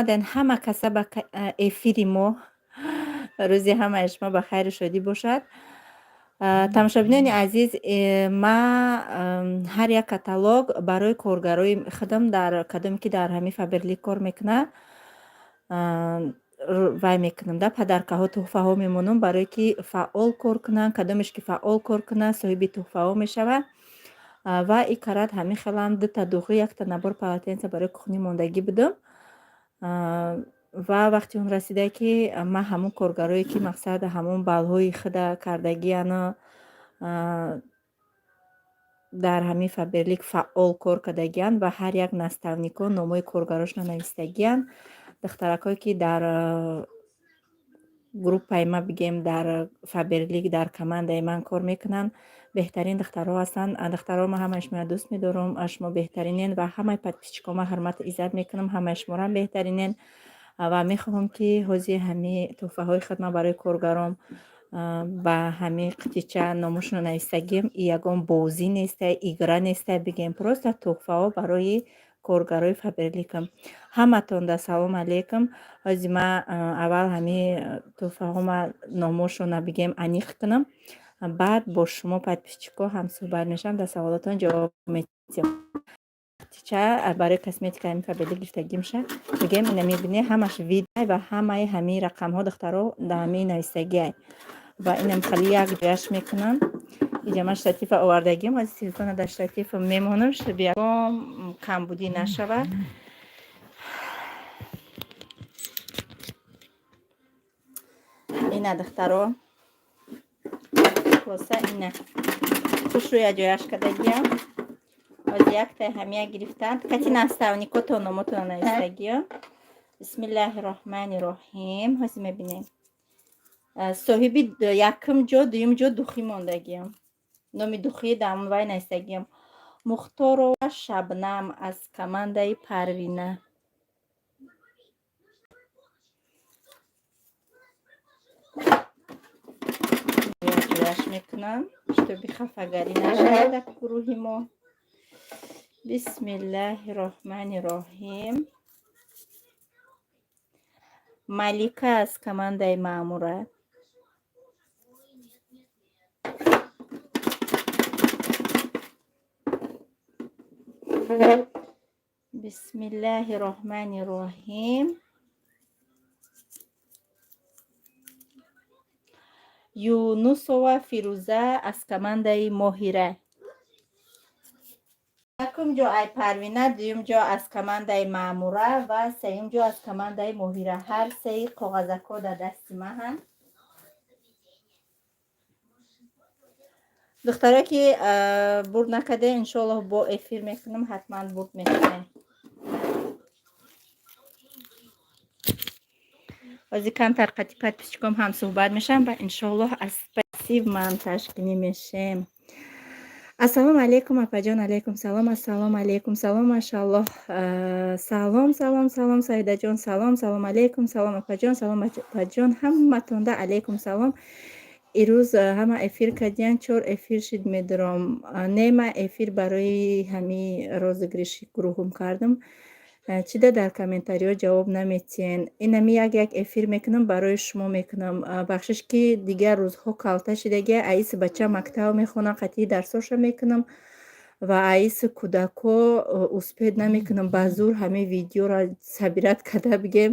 دن همه کسا به افیری ما روزی همه شما به خیر و شادی باشد. тамошобинёни азиз, ма ҳар як каталог барои коргарои худам дар кадоме ки дар ҳамин фаберлик кор мекуна вай мекунам да падаркаҳо туҳфаҳо мемонам барое ки фаъол кор кунанд. Кадомеш ки фаъол кор кунад соҳиби туҳфаҳо мешавад. Ва ин карат ҳамин хелам дута дуғи якта набор полотенца барои кухнӣ мондагӣ будам. Ва вақти он расида ки ма ҳамон коргарое ки мақсад ҳамон балҳои худа кардагиану дар ҳамин фаберлик фаъол кор кардагианд ва ҳар як наставнико номои коргарошро навистагианд. Духтаракое ки дар группаи ма бигем дар фаберлик дар командаи ман кор мекунанд беҳтарин духтарҳо ҳастанд. Духтарҳо ма ҳамаи шуморо дӯст медорам, шумо беҳтаринен ва ҳамаи подписчикҳо ма ҳурмату иззат мекунам. Ҳамаи шуморо беҳтаринен ва мехоҳам ки ҳозир ҳамин туҳфаҳои худ ма барои коргаром ба ҳамин қитича номошро навистагием. Ягон бозӣ неста, игра неста, бигем просто туҳфаҳо барои коргарои фаберликам. Ҳаматонда салом алейкум. Ҳозир ма аввал ҳамин туҳфаҳома номошона бигем аниқ кунам. Баъд бо шумо подписчикҳо ҳамсуҳбат мешавам, дар саволотон ҷавоб медиҳам. Қитича барои косметика ҳамин фаберлик гирифтагӣ мешавад. Бигем ина мебинед ҳамаш видео ва ҳамаи ҳамин рақамҳо духтаро дар ҳамин навистагиай. Ва инам хали як ҷояш мекунам. Иҷа ман штатифа овардагиам. ҳозир телефона дар штатифа мемонам, чтобы ягон камбудӣ нашавад. Ина духтаро хулоса ина хушрӯя ҷояш кардагиам. ҳозир яктай ҳамия гирифтанд. Кати наставникото номотона навистагиам. бисмиллаҳи роҳмани роҳим. ҳозир мебинем соҳиби якум ҷо дуюм ҷо духӣ мондагиам. номи духӣ дар вай навистагиам. Мухторова Шабнам аз командаи Парвина. ҷояш мекунам, чтобы хафагарӣ нашавад дар гурӯҳи мо. бисмиллаҳи роҳмани роҳим. Малика аз командаи Маъмура. бисмиллаҳи роҳмани роҳим. Юнусова Фирӯза аз командаи Моҳира. якум ҷо ай Парвина, дуюм ҷо аз командаи Маъмура ва сеюм ҷо аз командаи Моҳира. ҳар сеи коғазако дар дасти маҳам. духтаро ки бурд накарде иншоаллоҳ бо эфир мекунам, ҳатман бурд мекунем. ҳозир камтар қати подписчиком ҳам суҳбат мешам ва иншоаллоҳ аз пассив ман ташкилӣ мешем. Ассалому алейкум апаҷон. Алейкум салом. Ассалому алейкум. Салом машааллоҳ. Салом салом салом Саидаҷон. Салом салом алейкум. Салом апаҷон. Салом апаҷон. Ҳаматонда алейкум салом. ирӯз ҳама эфир кардиян. 4 эфир шид медорам. Нема эфир барои ҳамин розыгриши гурӯҳум кардам. чида дар комментариҳо ҷавоб наметиҳен. инами як эфир мекунам, барои шумо мекунам. бахшиш ки дигар рӯзҳо калта шидагия аиси бача мактаб мехонам, қатъи дарсоша мекунам ва аиси кӯдако успед намекунам. ба зур ҳамин видеоро сабират карда бигем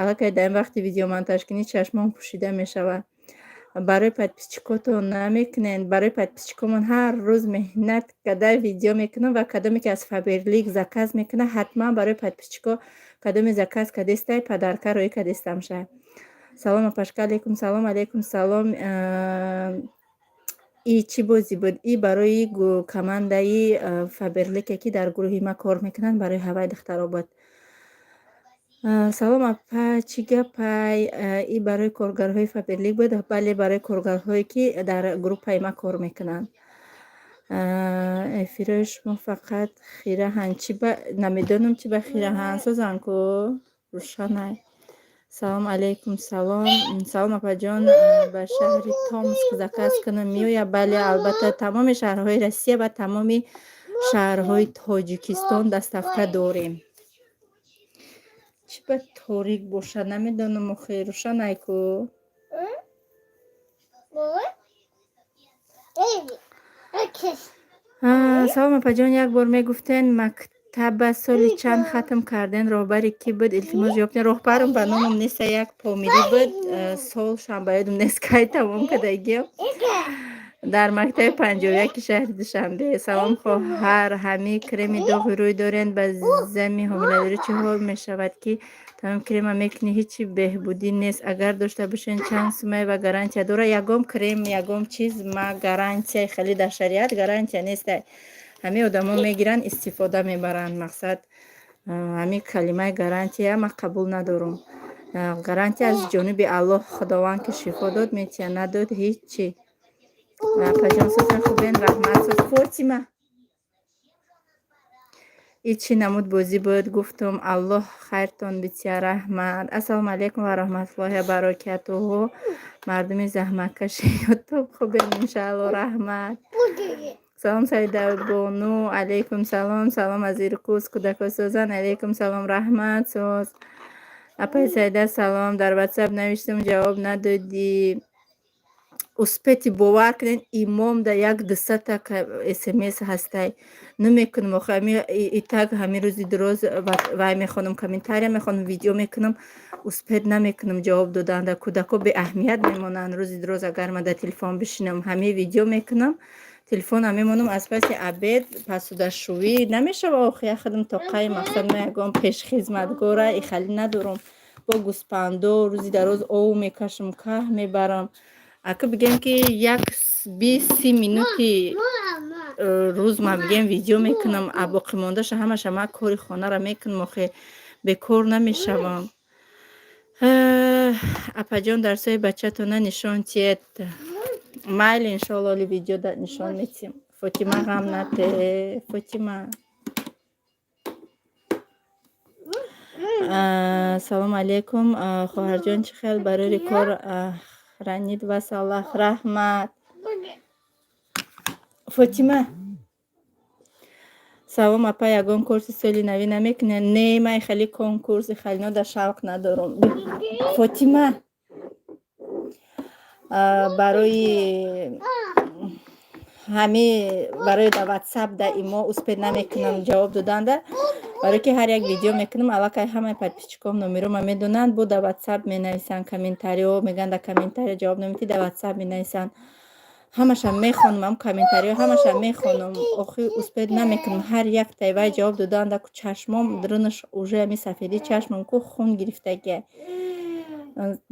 аллакай дар ин вақти видеомонтаж кунӣ чашмон пӯшида мешавад. барои подписчикотон намекунен. барои подписчикомон ҳар рӯз меҳнат карда видео мекунам ва кадоме ки аз фаберлик заказ мекуна ҳатман барои подписчико кадоме заказ кардестай падарка роӣ кардестамша. салом апашка. алейкум салом. алейкум салом. и чӣ бозӣ буд? И барои командаи фаберлике ки дар гурӯҳи ма кор мекунанд, барои ҳаваи духтаро буд. салом апа, чӣ гапай? И барои коргарҳои фаберлик буд? бале, барои коргарҳое ки дар группаи ма кор мекунанд. эфирои шумо фақат хираҳанд. намедонам чӣ ба хираҳанд. созанку рӯшанай. салом алейкум салом. салом апаҷон. ба шаҳри Томск заказ кунам меояд? бале, албатта тамоми шаҳрҳои Россия ва тамоми шаҳрҳои Тоҷикистон дастафта дорем. چی به تاریک باشه نمیدانم خیر روشن ایکو سلام اپا جان یک بار میگفتین مکتب سالی چند ختم کردین راهبری کی بود التماس یافتین راهبرم به نامم نیست یک پامیری بود سال شنبه یادم نیست که تمام کدگیم در مکتب 51 شهر دوشنبه سلام خواهر همه کرم داغی روی دارین به زمین حامله‌داری چه حال می شود که تمام کرم میکنی هیچی بهبودی نیست اگر داشته باشین چند سومه و گارانتی داره یگام کرم یگام چیز ما گارانتی خیلی در شریعت گارانتی نیست همه آدما میگیرن استفاده میبرن مقصد همین کلمه گارانتی ما قبول ندارم گارانتی از جانب الله خداوند که شفا داد میتونه نداد هیچی پجان سوزن خوبین رحمت سوز فاطمه ایچی نمود بازی بود گفتم الله خیرتان بسیار رحمت السلام علیکم و رحمت الله و برکاته مردم زحمت کش یوتیوب خوبین انشاءالله رحمت سلام سید داود بانو علیکم سلام سلام از ایرکوز کودک سوزن علیکم سلام رحمت سوز اپای سیده سلام در واتساپ نوشتم جواب ندادی اسپتی باور کنین امام در یک دسته تک اسمس هسته نمیکنم آخه ای تک همین روزی دراز وای میخونم کامنتاری میخونم ویدیو میکنم اسپت نمیکنم جواب دادن در کودکو به اهمیت میمونن روزی دراز اگر من در تلفن بشینم همه ویدیو میکنم تلفن هم میمونم از پس عبید پسوده شوی نمیشه و آخه خودم تا قیم مقصد میگم پیش خدمتگاره ای خیلی ندارم با گوسپندو روزی دراز او میکشم که میبرم اگه بگم که یک 20 مینوتی روز ما بگم ویدیو میکنم اباقی ماندهش همش ما کاری خانه را میکنم آخه به کار نمیشوم اپا جان درسای بچه تو نشان تید مایل انشاءالله لی ویدیو در نشان میتیم فاطمه غم نده فاطمه سلام علیکم خواهر جان چه خیل برای کار رنید و صلاح رحمت فاطمه سلام اپا یگان کورس سالی نوی نمیکنه نه من خیلی کنکورس خیلی در شوق ندارم فاطمه برای همه برای در واتساپ در ایما اسپید نمیکنم جواب دادن ده برای که هر یک ویدیو میکنم علاقه همه پادپیچکام نمیرو ما میدونن بود در واتساپ مینویسن کامنتاری و میگن در کامنتاری جواب نمیدی در واتساپ مینویسن همش هم میخونم هم کامنتاری همش هم میخونم آخی اسپید نمیکنم هر یک تایوای جواب دادن در چشمام درونش اوجه می سفیدی چشمم کو خون گرفتگی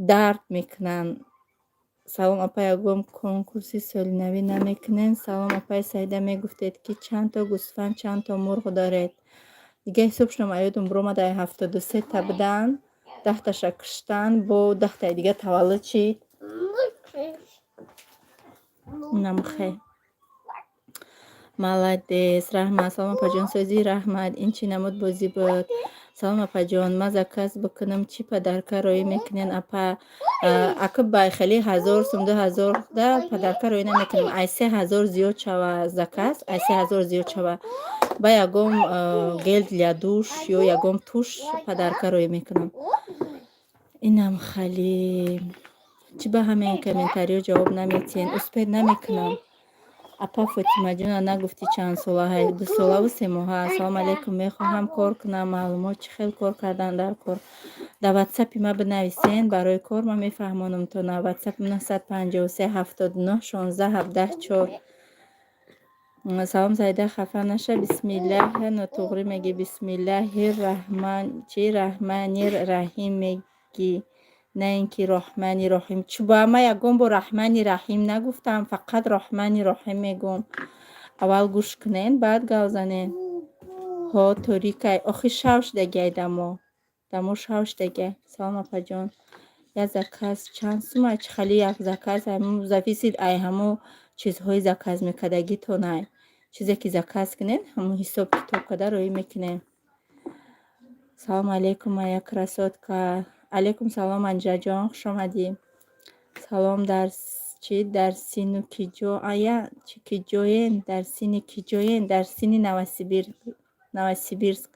درد میکنن سلام اپای اگم کنکورسی سالی نوی نمیکنین سلام اپای سایده میگفتید که چند تا گوسفند چند تا مرغ دارید دیگه حساب شدم ایادم بروما در 73 تا بدن 10 تاش کشتن با 10 تا دیگه تولد شید نمخه молодец رحمت سلام اپا جان سازی رحمت این چی نمود بازی بود سلام اپا جان من زکاس بکنم چی پدرکه روی میکنین اپا اکا بای خیلی 1000 سوم 2000 ده پدرکه روی نمیکنم ای 3000 زیاد شوه زکاس ای 3000 زیاد شوه با یگم گلد یا دوش یا یگم توش پدرکه روی میکنم اینم خیلی چی به همین کامنتاری جواب نمیتین اسپید نمیکنم اپا فاطمه جان نگفتی چند ساله های 2 ساله و 3 ماه السلام علیکم میخواهم کار کنم معلومات چه خیلی کار کردن در کار در واتساپ ما بنویسین برای کار ما میفهمونم تو نه واتساپ 953 79 16 17 4 سلام زایده خفه نشه بسم الله نطقری میگی بسم الله الرحمن چی رحمانی رحیم میگی نه اینکه رحمانی رحیم چو با ما یکم با رحمانی رحیم نگفتم فقط رحمانی رحیم میگم اول گوش کنین بعد گل زنین ها طوریکه آخی شوش دگه دمو شوش دگه سلام اپا جان یا زکاس چند سومه چه خیلی یک زکاس همون زفیسید ای همو چیزهای زکاس میکدگی تو نه چیزی که زکاس کنین همون حساب کتاب کده روی میکنین سلام علیکم یک رسود که علیکم سلام انجا جان خوش آمدی سلام در چی در سینو کی جو آیا چی کی جوین در سینی کی جوین در سینی نوسیبیرسک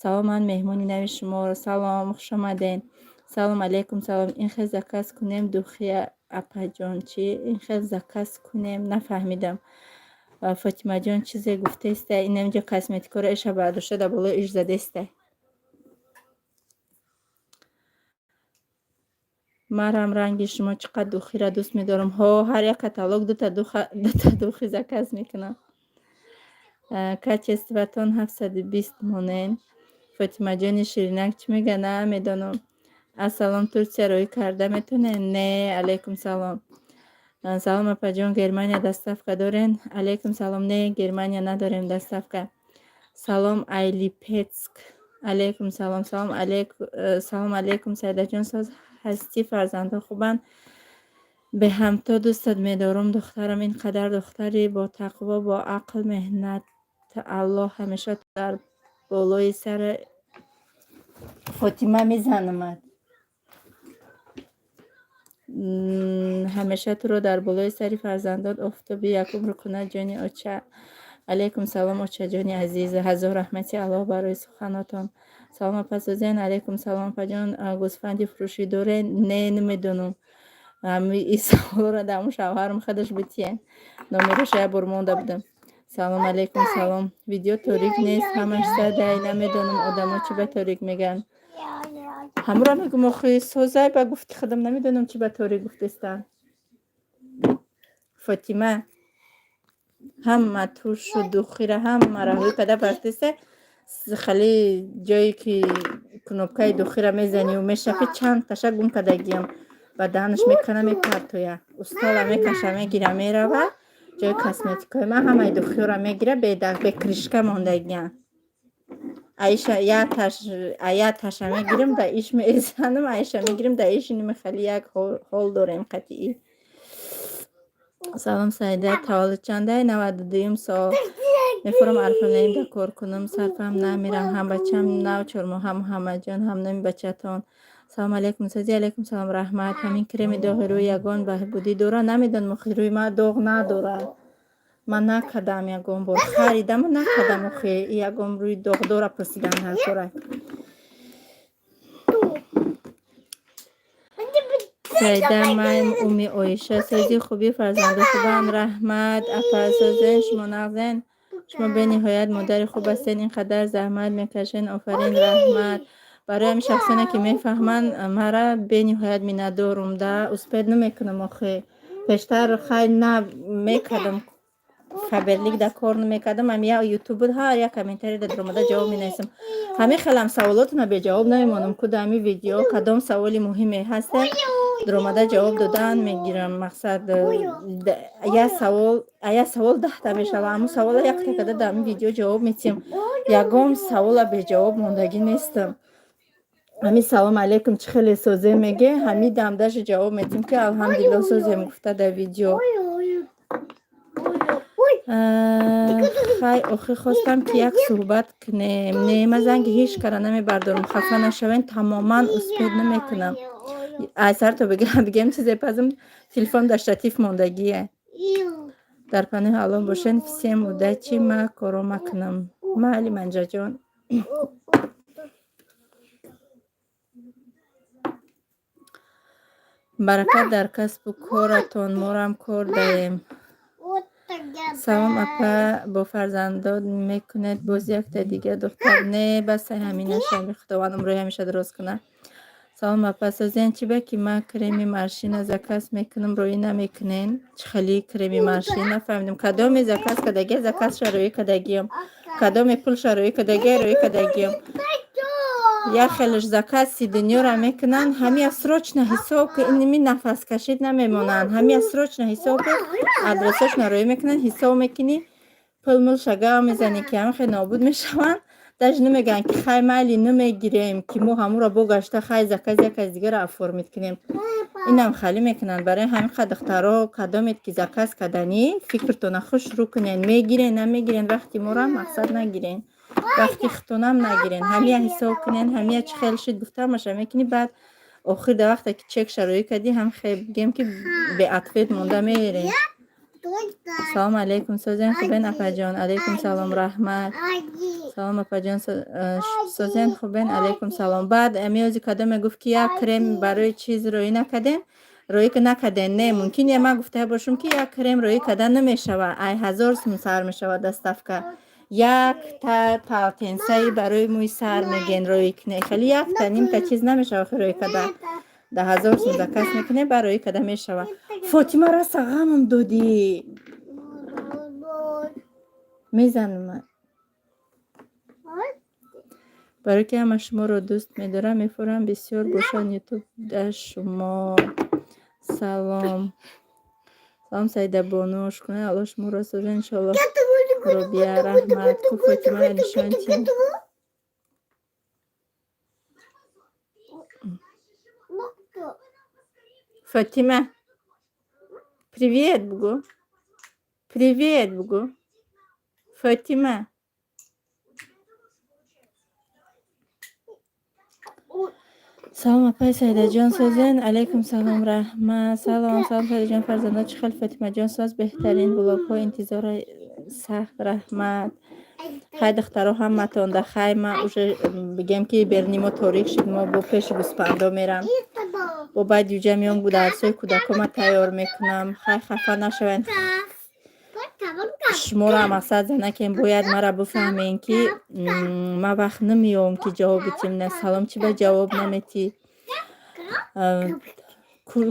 سلام، من مهمونی نوی شما رو. سلام، خوش آمدین. سلام علیکم. سلام. این خیلی زکس کنیم دوخی اپا جان چی؟ این خیلی زکس کنیم نفهمیدم. فاطمه جان چیزی گفته است. این اینجا کاسمتیکور ایش برداشته در بالا ایش زده است. مرم رنگ شما چقدر دوخی را دوست می‌دارم. ها هر یک کاتالوگ دو تا دوخی زکس میکنم. کچ استواتون 720 مونین. فاطمه جان شیرینک چی میگه؟ نه میدونم. السلام، ترکیه روی کرده میتونه؟ نه. علیکم سلام. سلام اپا جان، گرمانیا دستافکا دارین؟ علیکم سلام. نه گرمانیا نداریم دستافکا. سلام ایلیپتسک. علیکم سلام. سلام علیکم سیده جان، ساز هستی؟ فرزنده خوبن؟ به همتا دوستت میدارم دخترم. اینقدر دختری با تقوا، با عقل، مهنت الله همیشه در بالای سر فاطمه میزنمد. همیشه تو رو در بالای سری فرزندات افتابی یکم رو کنه جانی آچه. علیکم سلام آچه جانی عزیز، هزار رحمتی الله برای سخناتون. سلام پسوزین. علیکم سلام پجان، گوسفندی فروشی داره؟ نه نمیدونم. این سوال رو دمو شوهرم خودش بتیه نمیروش یه برمونده بودم. سلام علیکم. سلام. ویدیو تاریک نیست، همش ساده. نمیدونم آدم ها چی به تاریک میگن. همه را میگم آخی سوزای با گفتی خودم نمیدونم چی به تاریک گفتستن. فاطمه هم توش دوخیره هم مراحوی پده برتسته خلی جایی که کنوبکای دوخیره میزنی و میشفی چند تشک گم کدگیم و دهنش میکنه میپرتویه استالا میکشه میگیره میره و جای کاسمتیکای من همه دوخی را میگیره به کرشکه موندگیم. ایشه یا تشه میگیرم دا ایش میزنم، ایشه میگیرم دا ایش نمیخلی یک حال داریم قطعی. سلام سعیده، تولد چنده؟ 92 سال. میفرم الفلین دا کار کنم، صرفم نمیرم، هم بچم نو چرمو هم همه جان هم نمی بچتون. سلام علیکم سازی. علیکم سلام رحمت. همین کرم داغ روی یگان بهبودی داره؟ نمیدن مخی روی ما داغ نداره. من نکدم یگان بار خریدم و نکدم مخی یگان روی داغ داره پرسیدن هر کاره. سیده من امی آیشه سازی خوبی فرزنده خوبم رحمت اپا سازین شما نغزین شما به نهایت مادر خوب هستین، اینقدر زحمت میکشین. آفرین رحمت. برای همین شخصانی که میفهمن مرا به نهایت میندارم ده اسپید نمیکنم آخه پیشتر خیلی نمیکردم خبرلیک در کار نمیکردم. هم یا یوتیوب ها یا کامنتری در درمده جواب مینویسم. همه خیلی سوالاتون به جواب نمیمونم کدامی ویدیو کدام سوالی مهمی هست درآمده جواب دادن میگیرم. مقصد یا سوال 10 تا بشه و همون سوال یک تا کده در ویدیو جواب میتیم. یگام سوال به جواب موندگی نیستم. همین سلام علیکم چه خیلی سوزه میگه همین دمدش جواب میتیم که الحمدلله سوزه گفته در ویدیو. خیلی آخه خواستم که یک صحبت کنیم. نه زنگ هیچ کاره نمیبردارم، خفه نشوین، تماما اسپید نمیکنم. ایسر تو بگم چیزی پزم تلفن در شتیف موندگیه. در پناه الان باشین فسی مدت چی ما کارو مکنم. علی منجا جان برکت در کسب و کارتون. مورم کار داریم. سلام اپا با فرزندان میکنید باز یک تا دیگه دختر؟ نه بس همینه شمی خداوندم روی همیشه درست کنه. سلام اپا سازین چی با که ما کرمی مارشین از زکاس میکنم روی نمیکنین؟ چه خیلی کرمی مارشین نفهمیدم کدام زکاس کدگی زکاس روی کدگیم کدام پول روی کدگی روی کدگیم. یا خیلیش زکات 30 را میکنن همین اسروچنا حساب که اینمی نفس کشید نمیمونن. همین اسروچنا حساب که ادرسش نروی میکنن حساب میکنی پل مل شگاه میزنی که همه خیلی نابود میشون. داشت نمیگن که خیلی مالی نمیگیریم که ما همون را بگشته خیلی زکات یک از دیگه را افور میکنیم. این هم خالی میکنن. برای همین خود دخترها کدامید که زکات کدنی فکرتون خوش رو کنین. میگیرین نمیگیرین وقتی مورا مقصد نگیرین وقتی ختونم نگیرین همه حساب کنین همه چه خیلی شد گفتم مشه میکنی بعد آخر در وقتی که چک شروعی کردی هم خیلی بگیم که به عطفت مونده میرین. سلام علیکم سوزن خوبین اپا جان. علیکم سلام رحمت. سلام اپا جان. سوزن خوبین. علیکم سلام. بعد امیازی کدام گفت که یک کرم برای چیز روی نکردین، روی که نکردین. نه ممکن یه ما گفته باشم که یک کرم روی کردن نمیشود. ای هزار سم سر میشود دستفکه. یک تا پالتنسایی برای موی سر میگین روی کنه. خیلی یک تا نیم که چیز نمیشه روی کده. 10,000 سم دکس میکنه برای کده میشود. فاطمه را سغمم دادی. میزنم برای که همه شما رو دوست میدارم میفورم بسیار باشن یوتیوب در شما. سلام سلام سیده بانوش کنه الله شما را سازه انشالله رو بیا رحمت کو فاطمه را نشان تیم. فاطمه привет بگو. привет بگو فاطمه. سلام اپای سیده جان سازن. علیکم سلام رحمت. سلام سیده جان فرزندان چه خیلی فاطمه جان ساز بهترین بلاک ها انتظار سخت رحمت. خیلی دخترها هم متانده خیلی ما اوش بگم که برنیما تاریخ شد ما با پیش گوسپندا میرم با بعد یوجه میام بود درسای کودکا ما تیار میکنم. خیلی خفه نشوین شما را هم اصلا زنه که باید مرا بفهمین که ما وقت نمیام که جواب بتیم. نه سلام چی به جواب نمیتی.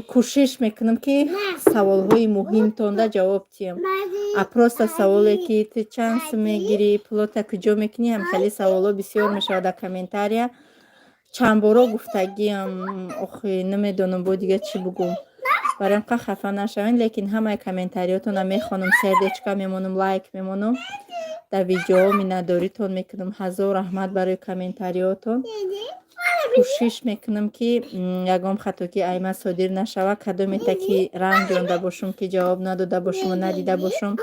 کوشش میکنم که سوال های مهم تونده جواب تیم. اپراست سوالی که تو چند سو میگیری پلوتا کجا میکنی هم خیلی سوالا بسیار میشه در کامنتاریا. چند بارا گفتگیم آخی نمیدونم با دیگه چی بگم برای اینقدر خفه نشوین. لیکن همه کامنتاریاتون رو میخوانم سردچکا میمونم لایک میمونم در ویدیو می نداریتون میکنم. هزار رحمت برای کامنتاریاتون. کوشش میکنم که یگام خطا که ایمه صادر نشوه کدومی تا که رنگ جانده باشم که جواب نداده باشم و ندیده باشم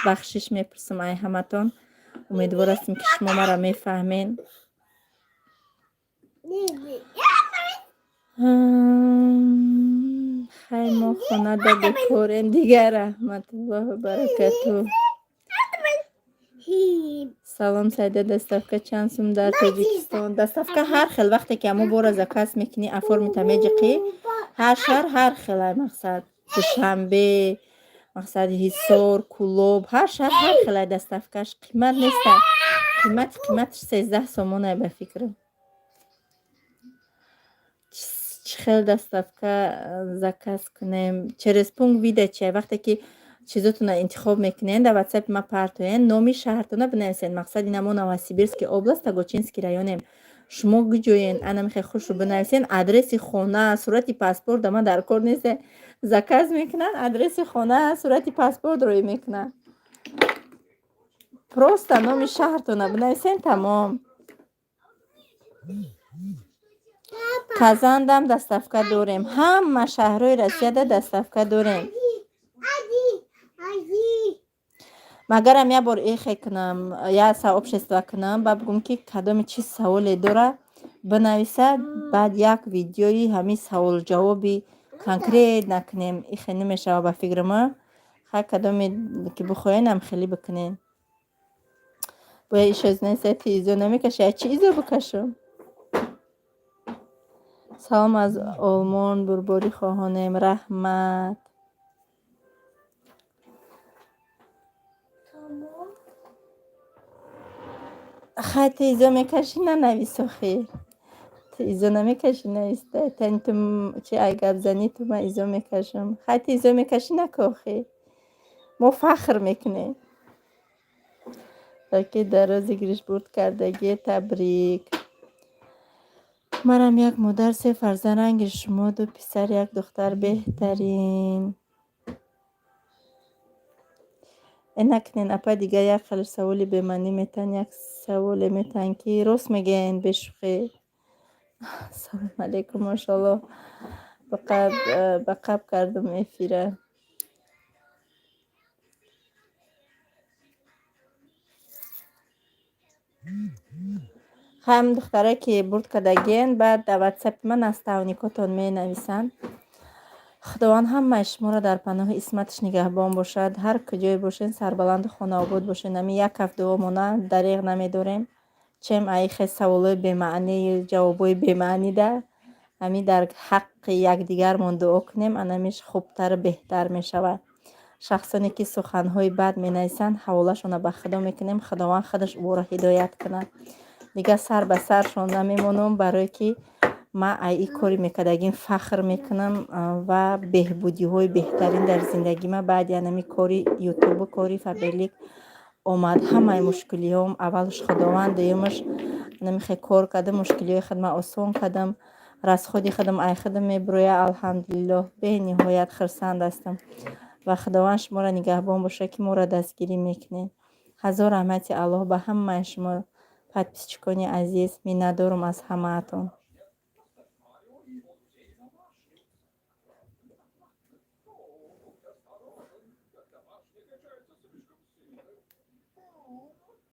بخشش میپرسم ای همتون. امیدوار هستم که شما مرا میفهمین. خیلی ما خانه دا بکاریم دیگر. رحمت الله و برکتو. سلام سیده دستفکه چند سوم در تاجیکستان. دستفکه هر خیل وقتی که امو بار از کس میکنی افور میتمی جقی هر شهر هر خیل مقصد دوشنبه مقصد حصار کلوب هر شهر هر خیل دستفکش قیمت نیسته. قیمتش 13 سامانه به فکرم. چه خیل دستفکه زکس کنیم چه رسپونگ ویده چه وقتی که چیزاتون انتخاب میکنین در واتساپ ما پرتوین نامی شهرتون بنویسین. مقصد اینمو نوسیبیرسکی اوبلاست تاگوچینسکی رایونیم شما گجوین انا میخوای خوش رو بنویسین. آدرس خونه صورت پاسپورت ما در کار نیست زکاز میکنن. آدرس خونه صورت پاسپورت روی میکنن. پروست نامی شهرتون بنویسین تمام. کازاندم دستفکه داریم. همه شهرهای روسیه دستفکه داریم. مگرم یه بار ایخی کنم یا سوابشست کنم بگم که کدام چی سوالی داره بنویسه بعد یک ویدیوی همین سوال جوابی کنکریت نکنیم. ایخی نمیشه به فکر ما. خیلی کدامی که بخواین هم خیلی بکنین. باید ایش از نیسته تیزو نمیکشه چیزو بکشم. سلام از آلمان برباری خواهانم رحمت. خیلی تیزو میکشی ننویسو خیر. ایزو نمیکشی نیسته تن تو چه ای گپ زنی تو من ایزو میکشم. خیلی ایزو میکشی نکاخی ما فخر میکنه که در روز گریش برد کردگی تبریک. منم یک مادر سه فرزند شما دو پسر یک دختر بهترین. نکنین اپا دیگه یک خیلی سوالی به منی میتن یک سوال میتن که راست میگین بشوخی. سلام علیکم ماشاءالله بقب کردم افیره. هم دختره که برد کدگین بعد در واتساپ من از تاونیکاتون می نویسن. худованд ҳамаи шуморо дар паноҳи исматиш нигаҳбон бошад. Ҳар куҷое бошен сарбаланду хонаобод бошен. Ами як ҳафт дуо мона дариғ намедорем. Чем аихе саволои бемаънию ҷавобои бемаънӣ да. Ами дар ҳаққи якдигармон дуо кунем, анамиш хубтар беҳтар мешавад. шахсоне ки суханҳои бад менависанд, ҳаволашонро ба худо мекунем, худованд худаш ӯро ҳидоят кунад. дигар сар ба саршон намемонам, барое ки ман ин кори мекардагим фахр мекунам ва беҳбудиҳои беҳтарин дар зиндагима баъди анами кори ютубу кори фаберлик омад. ҳамаи мушкилиҳом аввалаш худованд, дуюмаш намихе кор кардам, мушкилиҳои худам осон кардам, расходи худам ай худам мебуроя. алҳамдулиллоҳ бениҳоят хурсанд ҳастам ва худованд шуморо нигаҳбон бошад ки моро дастгирӣ мекунед. ҳазор раҳмати Аллоҳ ба ҳамаи шумо подписчикони азиз. Миннатдорам аз ҳамаатон.